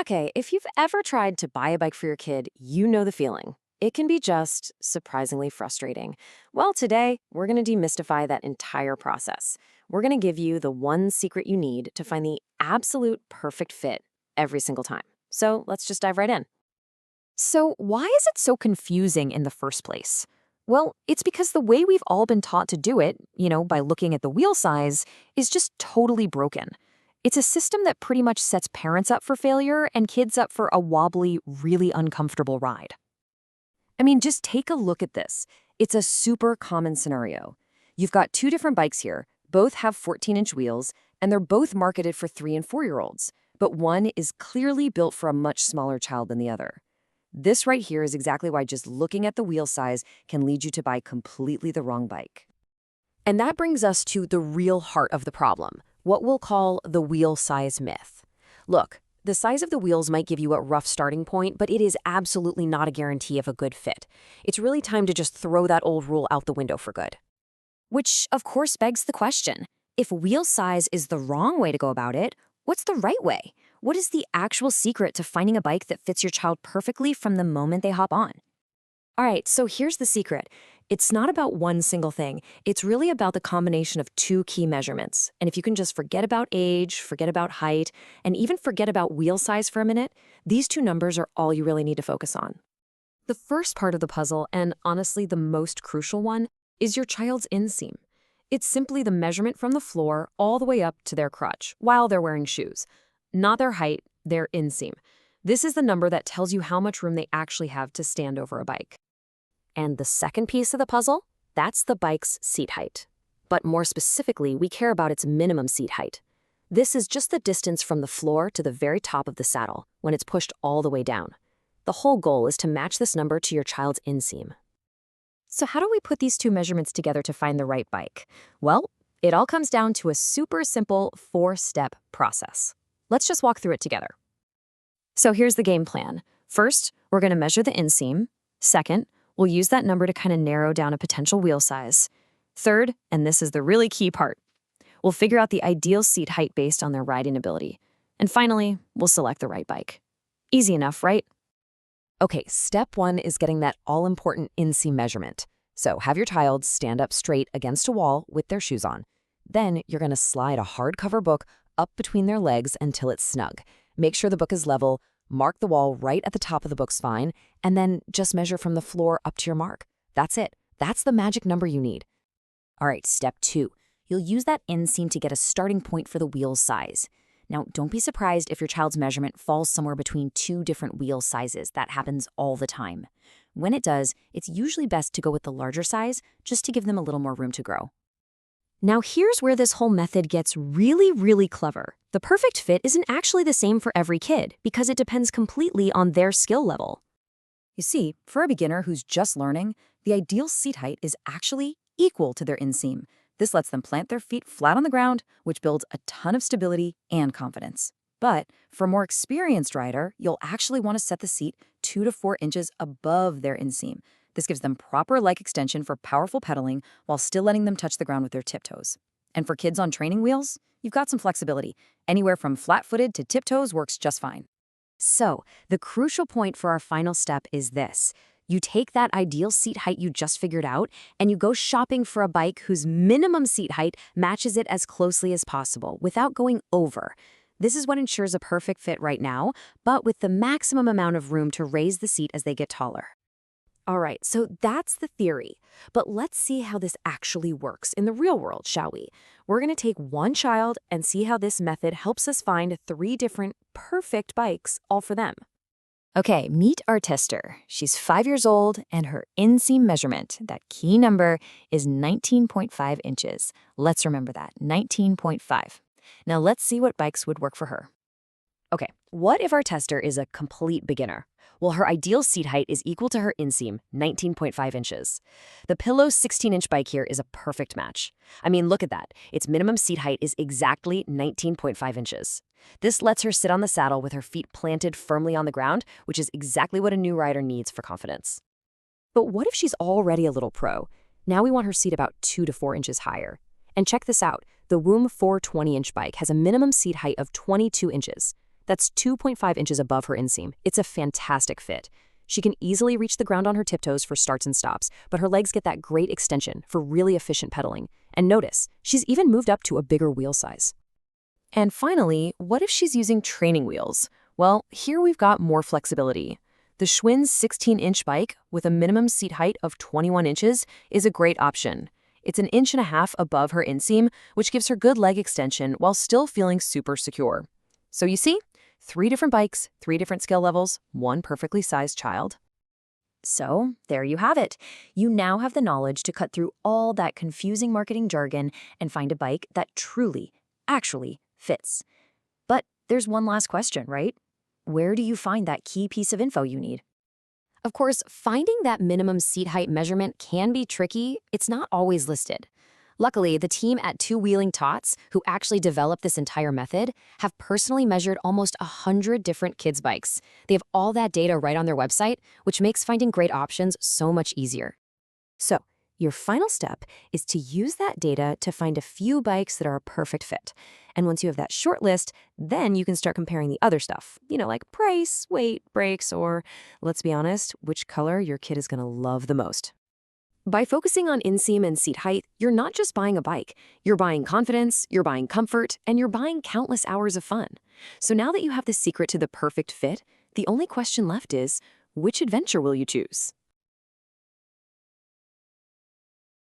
Okay, if you've ever tried to buy a bike for your kid, you know the feeling. It can be just surprisingly frustrating. Well, today, we're going to demystify that entire process. We're going to give you the one secret you need to find the absolute perfect fit every single time. So let's just dive right in. So, why is it so confusing in the first place? Well, it's because the way we've all been taught to do it, by looking at the wheel size, is just totally broken. It's a system that pretty much sets parents up for failure and kids up for a wobbly, really uncomfortable ride. I mean, just take a look at this. It's a super common scenario. You've got two different bikes here, both have 14-inch wheels, and they're both marketed for 3 and 4-year-olds, but one is clearly built for a much smaller child than the other. This right here is exactly why just looking at the wheel size can lead you to buy completely the wrong bike. And that brings us to the real heart of the problem, what we'll call the wheel size myth. Look, the size of the wheels might give you a rough starting point, but it is absolutely not a guarantee of a good fit. It's really time to just throw that old rule out the window for good. Which, of course, begs the question, if wheel size is the wrong way to go about it, what's the right way? What is the actual secret to finding a bike that fits your child perfectly from the moment they hop on? All right, so here's the secret. It's not about one single thing. It's really about the combination of two key measurements. And if you can just forget about age, forget about height, and even forget about wheel size for a minute, these two numbers are all you really need to focus on. The first part of the puzzle, and honestly the most crucial one, is your child's inseam. It's simply the measurement from the floor all the way up to their crotch while they're wearing shoes. Not their height, their inseam. This is the number that tells you how much room they actually have to stand over a bike. And the second piece of the puzzle, that's the bike's seat height. But more specifically, we care about its minimum seat height. This is just the distance from the floor to the very top of the saddle when it's pushed all the way down. The whole goal is to match this number to your child's inseam. So how do we put these two measurements together to find the right bike? Well, it all comes down to a super simple 4-step process. Let's just walk through it together. So here's the game plan. First, we're going to measure the inseam. Second, we'll use that number to kind of narrow down a potential wheel size. Third, and this is the really key part, we'll figure out the ideal seat height based on their riding ability. And finally, we'll select the right bike. Easy enough, right? Okay, step 1 is getting that all-important inseam measurement. So have your child stand up straight against a wall with their shoes on. Then you're going to slide a hardcover book up between their legs until it's snug. Make sure the book is level, mark the wall right at the top of the book spine, and then just measure from the floor up to your mark. That's it. That's the magic number you need. All right, step 2. You'll use that inseam to get a starting point for the wheel size. Now, don't be surprised if your child's measurement falls somewhere between two different wheel sizes. That happens all the time. When it does, it's usually best to go with the larger size just to give them a little more room to grow. Now, here's where this whole method gets really, really clever. The perfect fit isn't actually the same for every kid because it depends completely on their skill level. You see, for a beginner who's just learning, the ideal seat height is actually equal to their inseam. This lets them plant their feet flat on the ground, which builds a ton of stability and confidence. But for a more experienced rider, you'll actually want to set the seat 2 to 4 inches above their inseam. This gives them proper leg extension for powerful pedaling while still letting them touch the ground with their tiptoes. And for kids on training wheels, you've got some flexibility. Anywhere from flat-footed to tiptoes works just fine. So, the crucial point for our final step is this. You take that ideal seat height you just figured out, and you go shopping for a bike whose minimum seat height matches it as closely as possible without going over. This is what ensures a perfect fit right now, but with the maximum amount of room to raise the seat as they get taller. All right, so that's the theory. But let's see how this actually works in the real world, shall we? We're going to take one child and see how this method helps us find 3 different perfect bikes, all for them. Okay, meet our tester. She's 5 years old, and her inseam measurement, that key number, is 19.5 inches. Let's remember that, 19.5. Now let's see what bikes would work for her. Okay, what if our tester is a complete beginner? Well, her ideal seat height is equal to her inseam, 19.5 inches. The Pillow 16-inch bike here is a perfect match. I mean, look at that. Its minimum seat height is exactly 19.5 inches. This lets her sit on the saddle with her feet planted firmly on the ground, which is exactly what a new rider needs for confidence. But what if she's already a little pro? Now we want her seat about 2 to 4 inches higher. And check this out. The Woom 420-inch bike has a minimum seat height of 22 inches. That's 2.5 inches above her inseam. It's a fantastic fit. She can easily reach the ground on her tiptoes for starts and stops, but her legs get that great extension for really efficient pedaling. And notice, she's even moved up to a bigger wheel size. And finally, what if she's using training wheels? Well, here we've got more flexibility. The Schwinn's 16-inch bike with a minimum seat height of 21 inches is a great option. It's an inch and a half above her inseam, which gives her good leg extension while still feeling super secure. So you see, 3 different bikes, 3 different skill levels, 1 perfectly sized child. So, there you have it. You now have the knowledge to cut through all that confusing marketing jargon and find a bike that truly, actually fits. But there's one last question, right? Where do you find that key piece of info you need? Of course, finding that minimum seat height measurement can be tricky. It's not always listed. Luckily, the team at Two Wheeling Tots, who actually developed this entire method, have personally measured almost 100 different kids' bikes. They have all that data right on their website, which makes finding great options so much easier. So, your final step is to use that data to find a few bikes that are a perfect fit. And once you have that short list, then you can start comparing the other stuff, like price, weight, brakes, or, let's be honest, which color your kid is going to love the most. By focusing on inseam and seat height, you're not just buying a bike. You're buying confidence, you're buying comfort, and you're buying countless hours of fun. So now that you have the secret to the perfect fit, the only question left is, which adventure will you choose?